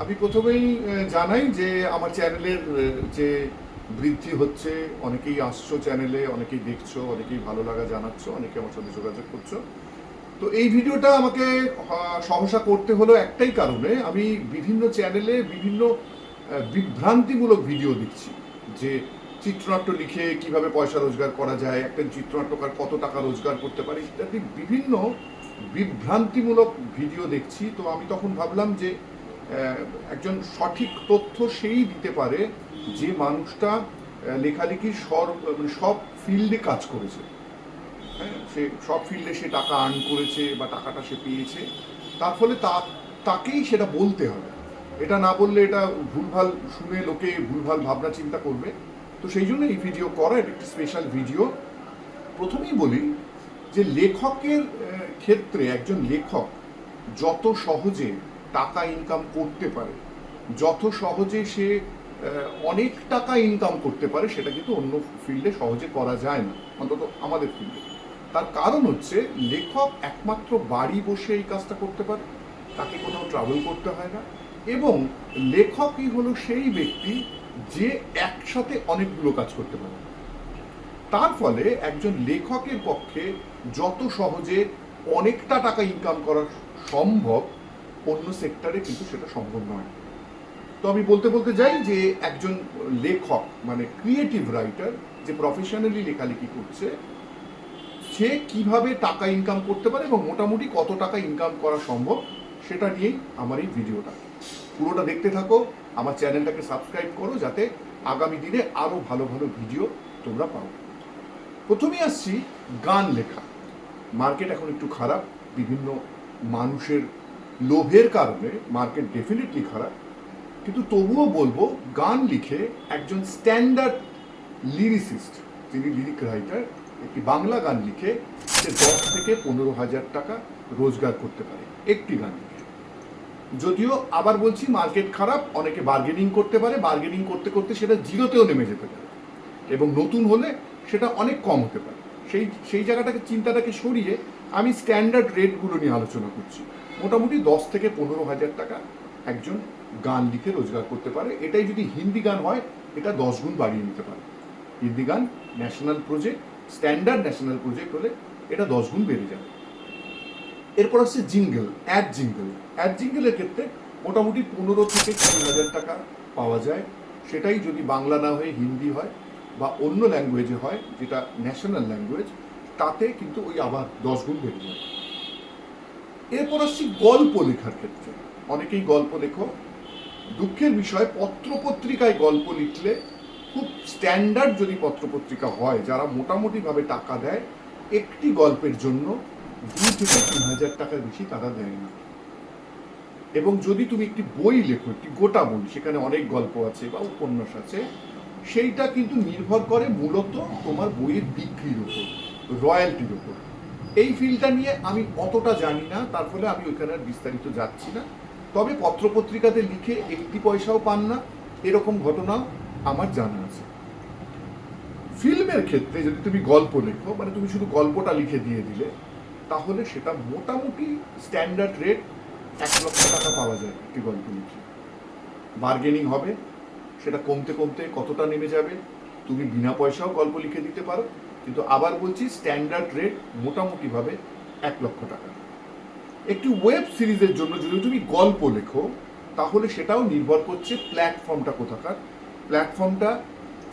আমি প্রথমেই জানাই যে আমার চ্যানেলের যে বৃদ্ধি হচ্ছে, অনেকেই আসছো চ্যানেলে, অনেকেই দেখছো, অনেকেই ভালো লাগা জানাচ্ছ, অনেকে আমার সাথে যোগাযোগ করছো। তো এই ভিডিওটা আমাকে সহসা করতে হলো একটাই কারণে, আমি বিভিন্ন চ্যানেলে বিভিন্ন বিভ্রান্তিমূলক ভিডিও দেখছি যে চিত্রনাট্য লিখে কিভাবে পয়সা রোজগার করা যায়, একটা চিত্রনাট্যকার কত টাকা রোজগার করতে পারে ইত্যাদি বিভিন্ন বিভ্রান্তিমূলক ভিডিও দেখছি। তো আমি তখন ভাবলাম যে একজন সঠিক তথ্য সেই দিতে পারে যে মানুষটা লেখালেখির সব ফিল্ডে কাজ করেছে। হ্যাঁ, সে সব ফিল্ডে সে টাকা আর্ন করেছে বা টাকাটা সে পেয়েছে, তার ফলে তাকেই সেটা বলতে হবে। এটা না বললে এটা ভুলভাল শুনে লোকে ভুলভাল ভাবনা চিন্তা করবে। তো সেই জন্য এই ভিডিও করা, এটা একটি স্পেশাল ভিডিও। প্রথমেই বলি যে লেখকের ক্ষেত্রে একজন লেখক যত সহজে টাকা ইনকাম করতে পারে, যত সহজে সে অনেক টাকা ইনকাম করতে পারে, সেটা কিন্তু অন্য ফিল্ডে সহজে করা যায় না, অন্তত আমাদের ফিল্ডে। তার কারণ হচ্ছে লেখক একমাত্র বাড়ি বসে এই কাজটা করতে পারে, তাকে কোথাও ট্রাভেল করতে হয় না, এবং লেখকই হলো সেই ব্যক্তি যে একসাথে অনেকগুলো কাজ করতে পারে। তার ফলে একজন লেখকের পক্ষে যত সহজে অনেকটা টাকা ইনকাম করা সম্ভব, অন্য সেক্টরে কিন্তু সেটা সম্ভব নয়। তো আমি বলতে বলতে যাই যে একজন লেখক মানে ক্রিয়েটিভ রাইটার যে প্রফেশনালি লেখালেখি করছে, সে কিভাবে টাকা ইনকাম করতে পারে এবং মোটামুটি কত টাকা ইনকাম করা সম্ভব, সেটা নিয়েই আমার এই ভিডিওটা। পুরোটা দেখতে থাকো, আমার চ্যানেলটাকে সাবস্ক্রাইব করো যাতে আগামী দিনে আরও ভালো ভালো ভিডিও তোমরা পাও। প্রথমেই আসছি গান লেখা। মার্কেট এখন একটু খারাপ, বিভিন্ন মানুষের লোভের কারণে মার্কেট ডেফিনেটলি খারাপ, কিন্তু তবুও বলবো গান লিখে একজন স্ট্যান্ডার্ড লিরিসিস্ট, যিনি লিরিক রাইটার, একটি বাংলা গান লিখে সে 10 থেকে 15,000 টাকা রোজগার করতে পারে একটি গান লিখে। যদিও আবার বলছি মার্কেট খারাপ, অনেকে বার্গেনিং করতে পারে, বার্গেনিং করতে করতে সেটা জিরোতেও নেমে যেতে পারে, এবং নতুন হলে সেটা অনেক কম হতে পারে। সেই জায়গাটাকে, চিন্তাটাকে সরিয়ে আমি স্ট্যান্ডার্ড রেটগুলো নিয়ে আলোচনা করছি। মোটামুটি 10 থেকে 15,000 টাকা একজন গান লিখে রোজগার করতে পারে। এটাই যদি হিন্দি গান হয়, এটা 10 গুণ বাড়িয়ে নিতে পারে। হিন্দি গান national project, standard national project হলে এটা 10 গুণ বেড়ে যাবে। এরপর আসছে জিঙ্গেল, অ্যাড জিঙ্গেল। অ্যাড জিঙ্গেলের ক্ষেত্রে মোটামুটি 15 থেকে 20,000 টাকা পাওয়া যায়। সেটাই যদি বাংলা না হয়ে হিন্দি হয় বা অন্য ল্যাঙ্গুয়েজে হয়, যেটা ন্যাশনাল ল্যাঙ্গুয়েজ, তাতে কিন্তু ওই আবার 10 গুণ বেড়ে যায়। এরপর আসছি গল্প লেখার ক্ষেত্রে। অনেকেই গল্প লেখো। দুঃখের বিষয়, পত্রপত্রিকায় গল্প লিখলে, খুব স্ট্যান্ডার্ড যদি পত্রপত্রিকা হয়, যারা মোটামুটিভাবে টাকা দেয়, একটি গল্পের জন্য 2 থেকে 3,000 টাকার বেশি তারা দেয় না। এবং যদি তুমি একটি বই লেখো, একটি গোটা বই, সেখানে অনেক গল্প আছে বা উপন্যাস আছে, সেইটা কিন্তু নির্ভর করে মূলত তোমার বইয়ের বিক্রির উপর, রয়্যালটির উপর। এই ফিল্ডটা নিয়ে আমি অতটা জানি না, তার ফলে আমি ওইখানে আর বিস্তারিত যাচ্ছি না। তবে পত্রপত্রিকাতে লিখে একটি পয়সাও পান না, এরকম ঘটনাও আমার জানা আছে। ফিল্মের ক্ষেত্রে যদি তুমি গল্প লেখো, মানে তুমি শুধু গল্পটা লিখে দিয়ে দিলে, তাহলে সেটা মোটামুটি স্ট্যান্ডার্ড রেট 1 লক্ষ টাকা পাওয়া যায় একটি গল্প লিখে। বার্গেনিং হবে, সেটা কমতে কমতে কতটা নেমে যাবে, তুমি বিনা পয়সাও গল্প লিখে দিতে পারো, কিন্তু আবার বলছি স্ট্যান্ডার্ড রেট মোটামুটিভাবে 1 লক্ষ টাকা। একটি ওয়েব সিরিজের জন্য যদি তুমি গল্প লেখো, তাহলে সেটাও নির্ভর করছে প্ল্যাটফর্মটা কোথাকার। প্ল্যাটফর্মটা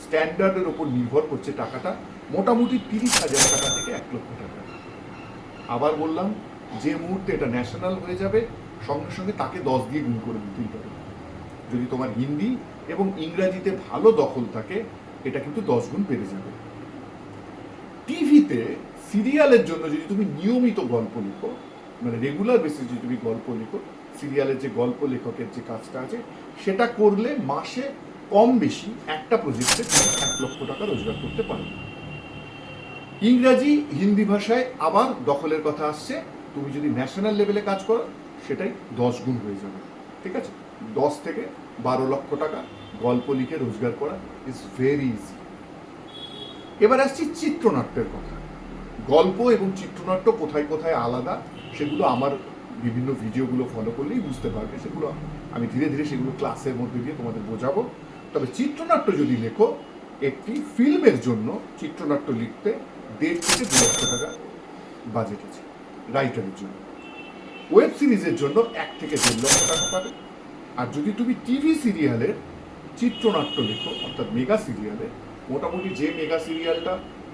স্ট্যান্ডার্ডের ওপর নির্ভর করছে টাকাটা, মোটামুটি 30,000 টাকা থেকে 1 লক্ষ টাকা। আবার বললাম, যে মুহূর্তে এটা ন্যাশনাল হয়ে যাবে, সঙ্গে সঙ্গে তাকে 10 দিয়ে গুণ করে দিতেই পারে। যদি তোমার হিন্দি এবং ইংরাজিতে ভালো দখল থাকে, এটা কিন্তু 10 গুণ বেড়ে যাবে। টিভিতে সিরিয়ালের জন্য যদি তুমি নিয়মিত গল্প লেখো, মানে রেগুলার বেসিস যদি তুমি গল্প লেখো, সিরিয়ালের যে গল্প লেখকের যে কাজটা আছে, সেটা করলে মাসে কম বেশি একটা প্রজেক্টে তুমি 1 লক্ষ টাকা রোজগার করতে পারো। ইংরাজি হিন্দি ভাষায় আবার দখলের কথা আসছে, তুমি যদি ন্যাশনাল লেভেলে কাজ করো, সেটাই 10 গুণ হয়ে যাবে। ঠিক আছে, 10 থেকে 12 লক্ষ টাকা গল্প লিখে রোজগার করা ইজ ভেরি ইজি। এবার আসছি চিত্রনাট্যের কথা। গল্প এবং চিত্রনাট্য কোথায় কোথায় আলাদা, সেগুলো আমার বিভিন্ন ভিডিওগুলো ফলো করলেই বুঝতে পারবে, সেগুলো আমি ধীরে ধীরে সেগুলো ক্লাসের মধ্যে দিয়ে তোমাদের বোঝাবো। তবে চিত্রনাট্য যদি লেখো, একটি ফিল্মের জন্য চিত্রনাট্য লিখতে 1.5 থেকে 2 লক্ষ টাকা বাজেট আছে রাইটারের জন্য। ওয়েব সিরিজের জন্য 1 থেকে 1.5 লক্ষ টাকা পাবে। আর যদি তুমি টিভি সিরিয়ালের চিত্রনাট্য লেখো, অর্থাৎ মেগা সিরিয়ালে, মোটামুটি যে মেগা সিরিয়ালটা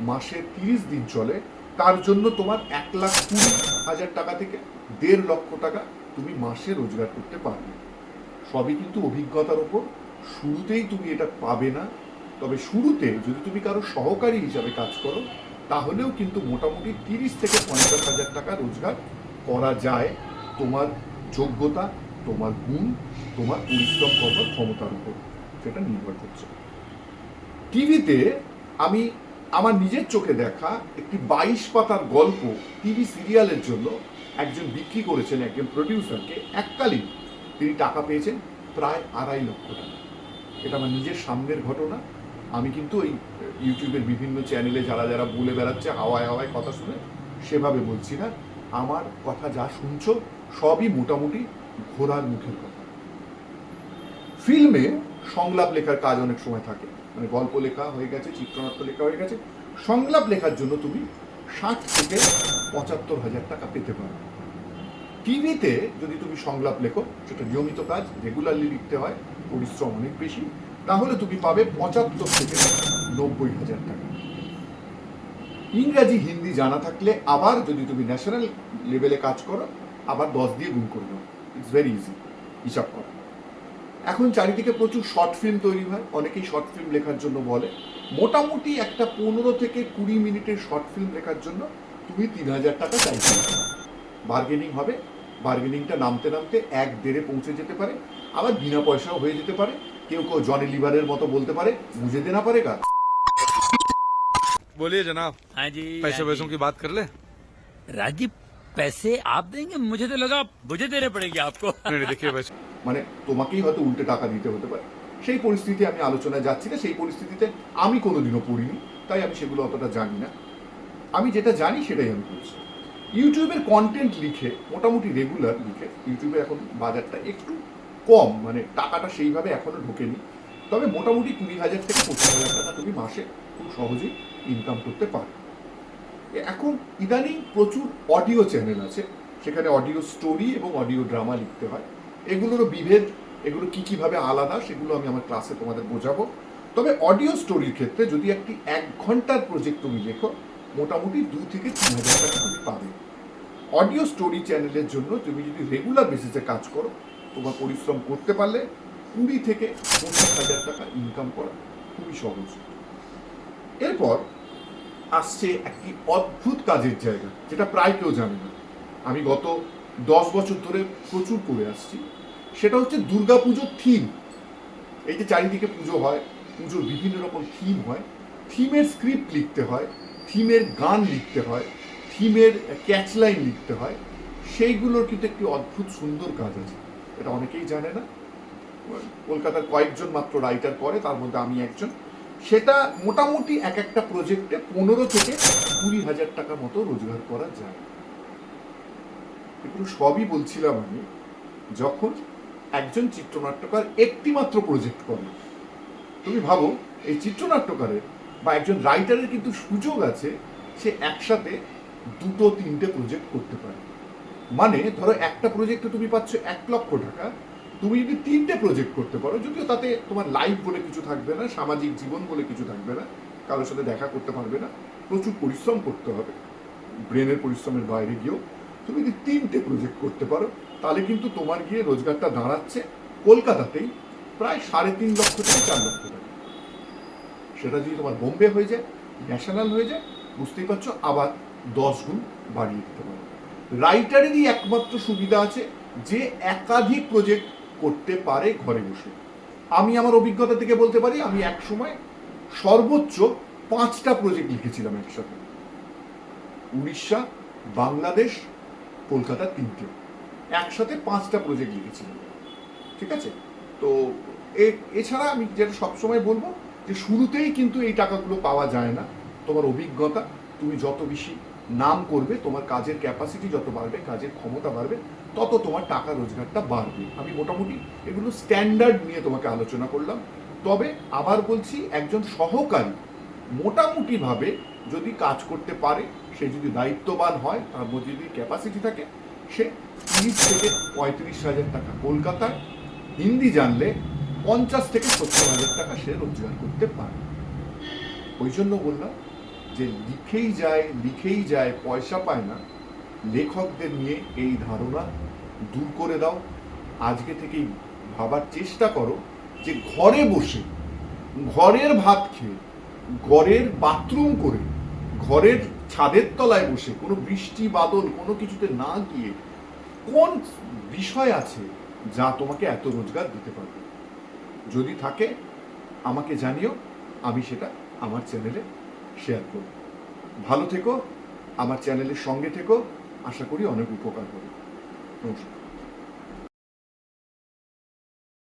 মাসে 30 দিন চলে, তার জন্য তোমার 1,20,000 টাকা থেকে 1.5 লক্ষ টাকা তুমি মাসে রোজগার করতে পারবে। সবই কিন্তু অভিজ্ঞতার ওপর। শুরুতেই তুমি এটা পাবে না, তবে শুরুতে যদি তুমি কারো সহকারী হিসাবে কাজ করো, তাহলেও কিন্তু মোটামুটি 30 থেকে 50,000 টাকা রোজগার করা যায়, তোমার যোগ্যতা, তোমার গুণ, তোমার পরিশ্রম করার ক্ষমতার উপর সেটা নির্ভর করছে। টিভিতে আমি আমার নিজের চোখে দেখা একটি 22 পাতার গল্প টিভি সিরিয়ালের জন্য একজন বিক্রি করেছেন একজন প্রডিউসারকে, এককালীন তিনি টাকা পেয়েছেন প্রায় 2.5 লক্ষ টাকা। এটা আমার নিজের সামনের ঘটনা। আমি কিন্তু ওই ইউটিউবের বিভিন্ন চ্যানেলে যারা যারা বলে বেড়াচ্ছে হাওয়ায় হাওয়ায় কথা শুনে সেভাবে বলছি না। আমার কথা যা শুনছো সবই মোটামুটি ঘোড়ার মুখের কথা। ফিল্মে সংলাপ লেখার কাজ অনেক সময় থাকে, মানে গল্প লেখা হয়ে গেছে, চিত্রনাট্য লেখা হয়ে গেছে, সংলাপ লেখার জন্য তুমি 60 থেকে 75,000 টাকা পেতে পারো। টিভিতে যদি তুমি সংলাপ লেখো, সেটা নিয়মিত কাজ, রেগুলারলি লিখতে হয়, পরিশ্রম অনেক বেশি, তাহলে তুমি পাবে 75 থেকে 90,000 টাকা। ইংরাজি হিন্দি জানা থাকলে আবার যদি তুমি ন্যাশনাল লেভেলে কাজ করো, আবার 10 দিয়ে গুণ করে দাও। ইটস ভেরি ইজি হিসাব করা। এখন চারিদিকে প্রচুর শর্ট ফিল্ম তৈরি হয়, অনেকেই শর্ট ফিল্ম লেখার জন্য বলে। মোটামুটি একটা 15 থেকে 20 মিনিটের শর্ট ফিল্ম লেখার জন্য তুমি 3,000 টাকা চাইতে হবে। বার্গেনিং হবে, বার্গেনিংটা নামতে নামতে 1-1.5 পৌঁছে যেতে পারে, আবার বিনা পয়সাও হয়ে যেতে পারে। কেউ কেউ জনি লিভারের মতো বলতে পারে, মুঝে দেনা পারেগা। बोलिए जनाब। हाँ जी पैसे हाँ वैसों जी। की बात कर ले। राजीव पैसे आप देंगे? मुझे तो लगा मुझे देने पड़ेंगे आपको। नहीं नहीं, देखिए वैसे মানে তোমাকেই হয়তো উল্টে টাকা দিতে হতে পারে। সেই পরিস্থিতি আমি আলোচনায় যাচ্ছি না, সেই পরিস্থিতিতে আমি কোনোদিনও পড়িনি, তাই আমি সেগুলো অতটা জানি না। আমি যেটা জানি সেটাই আমি বলছি। ইউটিউবের কন্টেন্ট লিখে, মোটামুটি রেগুলার লিখে, ইউটিউবে এখন বাজারটা একটু কম, মানে টাকাটা সেইভাবে এখনো ঢোকেনি, তবে মোটামুটি 20,000 থেকে 25,000 টাকা তুমি মাসে খুব সহজেই ইনকাম করতে পারো। এখন ইদানিং প্রচুর অডিও চ্যানেল আছে, সেখানে অডিও স্টোরি এবং অডিও ড্রামা লিখতে হয়। এগুলোরও বিভেদ, এগুলো কীভাবে আলাদা সেগুলো আমি আমার ক্লাসে তোমাদের বোঝাবো। তবে অডিও স্টোরির ক্ষেত্রে যদি একটি 1 ঘন্টার প্রজেক্ট তুমি লেখো, মোটামুটি 2 থেকে 3,000 টাকা তুমি পাবে। অডিও স্টোরি চ্যানেলের জন্য তুমি যদি রেগুলার বেসিসে কাজ করো, তোমার পরিশ্রম করতে পারলে 20 থেকে 25,000 টাকা ইনকাম করা খুবই সহজ। এরপর আসছে একটি অদ্ভুত কাজের জায়গা, যেটা প্রায় কেউ জানে না। আমি গত 10 বছর ধরে প্রচুর করে আসছি। সেটা হচ্ছে দুর্গাপুজোর থিম। এই যে চারিদিকে পুজো হয়, পুজোর বিভিন্ন রকম থিম হয়, থিমের স্ক্রিপ্ট লিখতে হয়, থিমের গান লিখতে হয়, থিমের ক্যাচলাইন লিখতে হয়। সেইগুলোর কিন্তু একটি অদ্ভুত সুন্দর কাজ আছে, এটা অনেকেই জানে না। কলকাতার কয়েকজন মাত্র রাইটার করে, তার মধ্যে আমি একজন। সেটা মোটামুটি এক একটা প্রজেক্টে 15 থেকে 20,000 টাকা মতো রোজগার করা যায়। এগুলো সবই বলছিলাম আমি যখন একজন চিত্রনাট্যকার একটি মাত্র প্রজেক্ট করে। তুমি ভাবো, এই চিত্রনাট্যকারের বা একজন রাইটারের কিন্তু সুযোগ আছে, সে একসাথে 2-3টে প্রজেক্ট করতে পারে। মানে ধরো একটা প্রজেক্টে তুমি পাচ্ছ 1 লক্ষ টাকা, তুমি যদি 3টে প্রজেক্ট করতে পারো, যদিও তাতে তোমার লাইফ বলে কিছু থাকবে না, সামাজিক জীবন বলে কিছু থাকবে না, কারোর সাথে দেখা করতে পারবে না, প্রচুর পরিশ্রম করতে হবে, ব্রেনের পরিশ্রমের বাইরে গিয়েও তুমি যদি 3টে প্রজেক্ট করতে পারো, তাহলে কিন্তু তোমার গিয়ে রোজগারটা দাঁড়াচ্ছে কলকাতাতেই প্রায় 3.5 লক্ষ থেকে 4 লক্ষ টাকা। সেটা যদি তোমার বোম্বে হয়ে যায়, ন্যাশনাল হয়ে যায়, বুঝতেই পারছো, আবার 10 গুণ বাড়িয়ে দিতে পারো। রাইটারেরই একমাত্র সুবিধা আছে যে একাধিক প্রজেক্ট করতে পারে ঘরে বসে। আমি আমার অভিজ্ঞতা থেকে বলতে পারি, আমি এক সময় সর্বোচ্চ 5টা প্রজেক্ট লিখেছিলাম একসাথে। উড়িষ্যা, বাংলাদেশ, কলকাতা 3টে, একসাথে 5টা প্রজেক্ট লিখেছিলাম। ঠিক আছে? তো এছাড়া আমি যেটা সবসময় বলবো যে শুরুতেই কিন্তু এই টাকাগুলো পাওয়া যায় না। তোমার অভিজ্ঞতা, তুমি যত বেশি নাম করবে, তোমার কাজের ক্যাপাসিটি যত বাড়বে, কাজের ক্ষমতা বাড়বে, তত তোমার টাকা রোজগারটা বাড়বে। আমি মোটামুটি এগুলো স্ট্যান্ডার্ড নিয়ে তোমাকে আলোচনা করলাম। তবে আবার বলছি, একজন সহকারী মোটামুটিভাবে যদি কাজ করতে পারে, সে যদি দায়িত্ববান হয়, তার মধ্যে যদি ক্যাপাসিটি থাকে, সে 30 থেকে 35,000 টাকা কলকাতায়, হিন্দি জানলে 50 থেকে 70,000 টাকা সে রোজগার করতে পারে। ওই জন্য বললাম যে লিখেই যায় পয়সা পায় না, লেখকদের নিয়ে এই ধারণা দূর করে দাও। আজকে থেকেই ভাবার চেষ্টা করো যে ঘরে বসে, ঘরের ভাত খেয়ে, ঘরের বাথরুম করে, ঘরের ছাদের তলায় বসে, কোনো বৃষ্টি বাদল কোনো কিছুতে না গিয়ে কোন বিষয় আছে যা তোমাকে এত রোজগার দিতে পারবে। যদি থাকে আমাকে জানিও, আমি সেটা আমার চ্যানেলে শেয়ার করব। ভালো থেকো, আমার চ্যানেলের সঙ্গে থেকো, আশা করি অনেক উপকার হবে। নমস্কার।